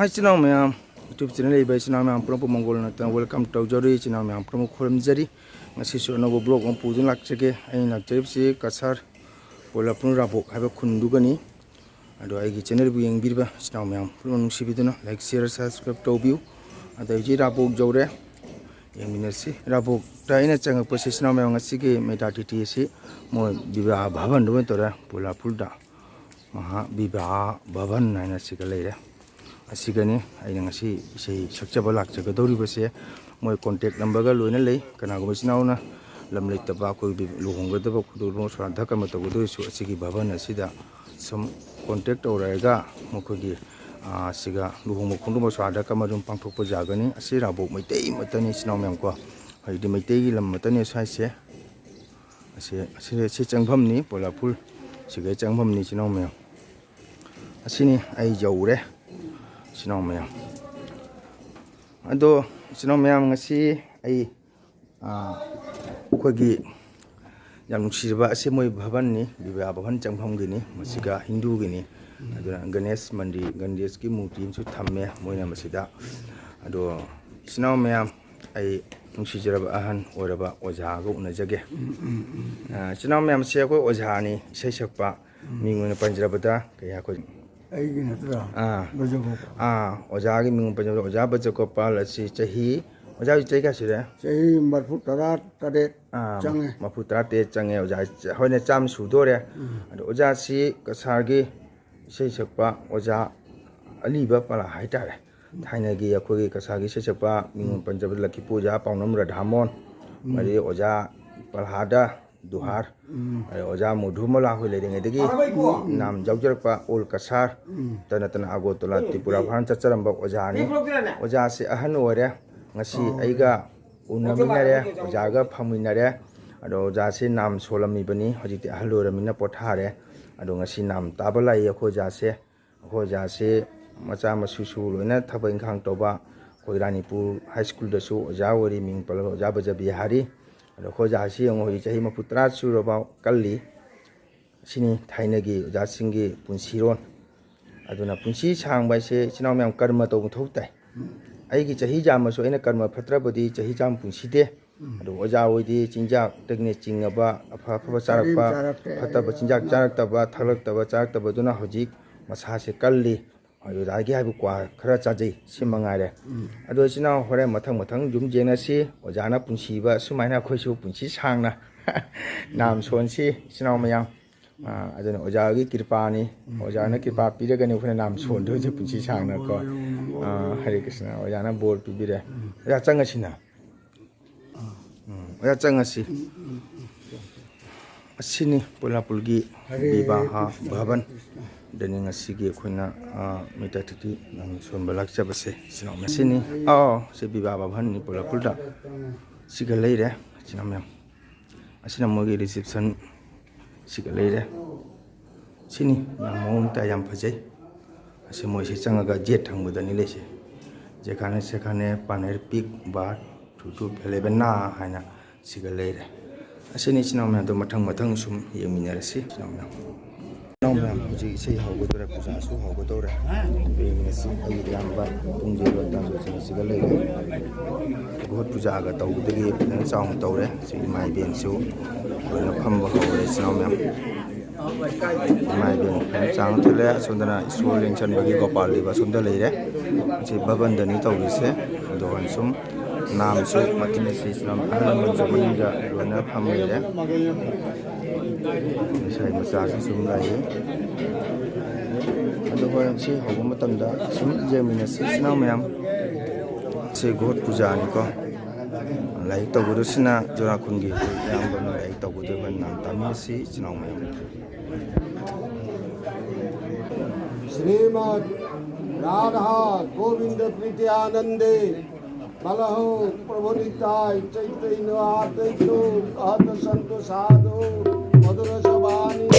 Hai channel ma'am YouTube channel lebai channel ma'am promo mongol na tan welcome to jori channel ma'am promo kholam jari ngasi so no blog on pujun lakchege ai nak trip si kasar polapun rabok haba khundu gani ado ai gi channel bu yeng birba channel ma'am promo nusi biduna like share subscribe to view ado ji rabok jore yang minasi rabok ta ina chang process channel ma'am ngasi ge meta titi si mo biba bhavan do tora polapul da maha biba bhavan naina sigalai asigani aina ngasi sei sakchaba lakchaga dori base moi contact number ga loina lei kana go bisnauna lamlei taba ko bi luhongga taba khudu ro swadha kama to do su asigi bhavan asida some contact oraga mokogi asiga luhongmo khundu mo swadha kama rum pangthokpa jagani asira bo maitei matani sinaw mem ko haidi maitei gi lam matani sai se ase changpham ni polapul siga changpham ni sinaw mem asini ai jaure sinaw ma'am ado sinaw ma'am ngasi ai khogi yam nuksirba ase moi bhavan ni biba bhavan changpham gini masiga hindu gini aduna ganesh mandi ganesh ki murti su thamme moina masida ado sinaw ma'am ai nuksijraba ahan oraba oja go unajage sinaw ma'am se ko oja ni sei sakpa mingona panjrabada kaya ko oja gi ming panjab oja bajako pal asi chahi oja chai ka sire chahi marfutara tade change mafutara te change oja hoine cham sudore ado oja si kasargi sei sakpa oja aliba pala haitare thaina gi akhoi kasargi sei sakpa ming panjab laki puja paunam radhamon mari oja palhada duhar oja mudhumala hoi le degi nam jaujarpa ol kasar tana agotola tripura bhan chacharamba oja ni oja se ahan ore ngasi aiga unaminare oja ga phaminare ado oja se nam solami bani hojiti ahaloramina pothare ado ngasi nam tabalai akhoja se macha masusu loina thabai khang toba koiranipur high school da su oja ori ming pal oja baja bihari ado khoja si ang hoi chahi maputra suraba kalli sini thainagi oja singi punsiron aduna punsi sangbai se sinaw ma'am karma to thautai aigi chahi jam so ina karma phatrabadi chahi jam punsi de ado oja oidi chinja tekne chingaba apha charakpa phataba chinja charaktaba thalaktaba charaktaba duna hojik masa se kalli ayo dagi habu kwa khara chajai simangare ado sinaw hore mathang jum jena si ojana punsi ba sumaina khoisu punsi sangna nam sonsi sinaw ma'am aduna oja gi kirpani ojana kirpa piragani khone nam son do je punsi sangna ko hare krishna ojana bor pibire ya changasina ya changasi asini polapulgi bibaha bhavan dani ngasigi khoina metatiti nam sombalak chabase sinaw ma'am sini se bibaha bhavan ni polapulda siga leire sinaw ma'am asina mogi reception siga leire sini namon ta yam phajai ase moi se changaga jet thangmudani lese jekhane sekhane paner pik ba thutu phelebenna haina siga leire asini sinaw ma'am do mathang sum yeminarasi sinaw ma'am ji sei hawgodora puja su hawgodora beminasi ai yamba pungjero tanso siga leire god puja ga tawdagi nan chaung tawre si mai ben su na phamba hawre sinaw ma'am mai ben chang thule sundana school lenchan bagi gopal liba sunda leire si babandani tawrise do sum nam su matinasi sinaw ahlan jabunja rona phamire sai macha sum lai ado hoy si hobo matamda sum jeminasi sinaw ma'am se god puja ni ko lai tawuru sina jora khungi yamba na lai tawude ban nam tamisi sinaw ma'am Shrimad Radha Govind प्रीति आनंदे मलहो प्रभु निताय चैतन्य आदैतो कहत संतो साधु मधुर सबानी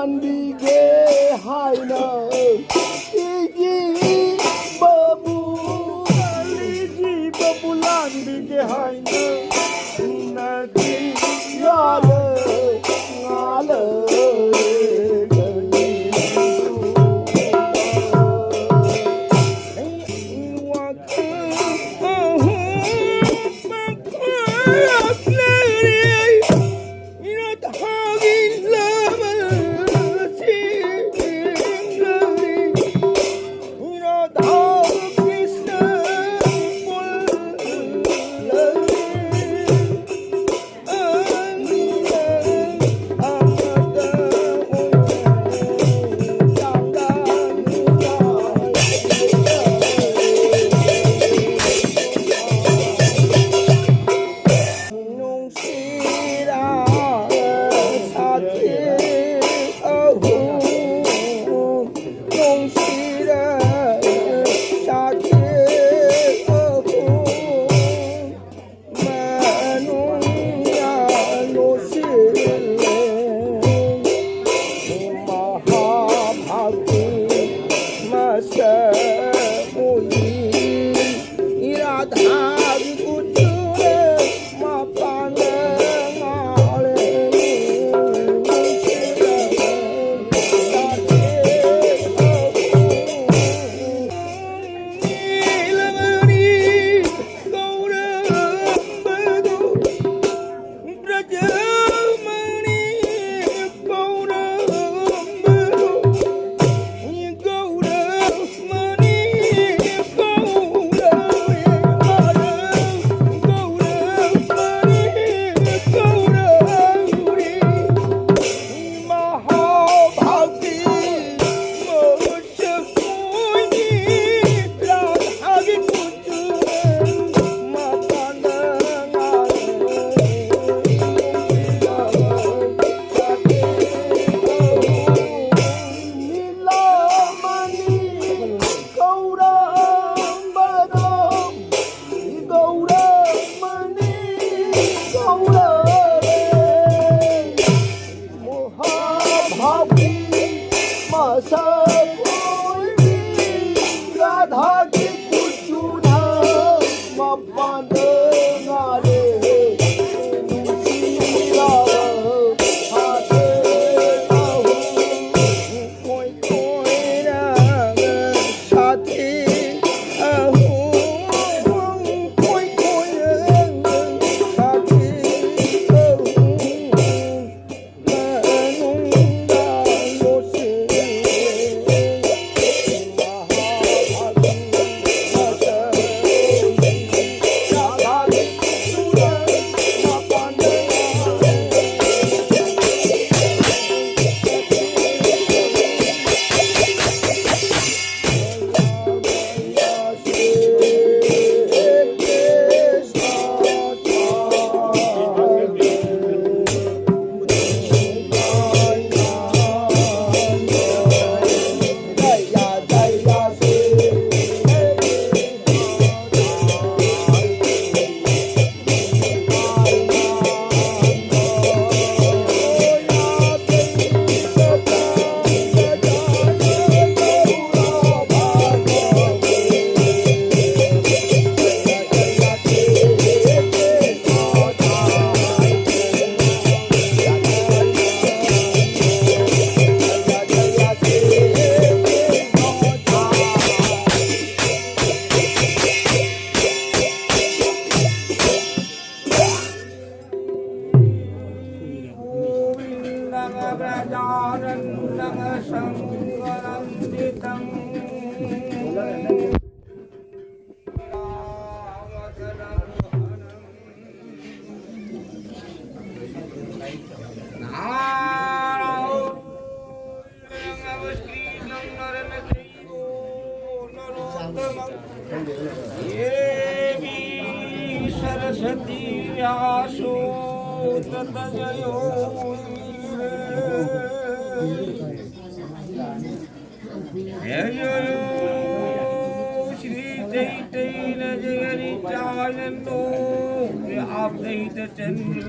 Bige Haina Igi Babu Aliji Babulan Bige Haina Nadi Yale Ngale Saraswati व्यासो ततजयो Shri Chaitanya जगनि चानंदो व्यापैत चंद्र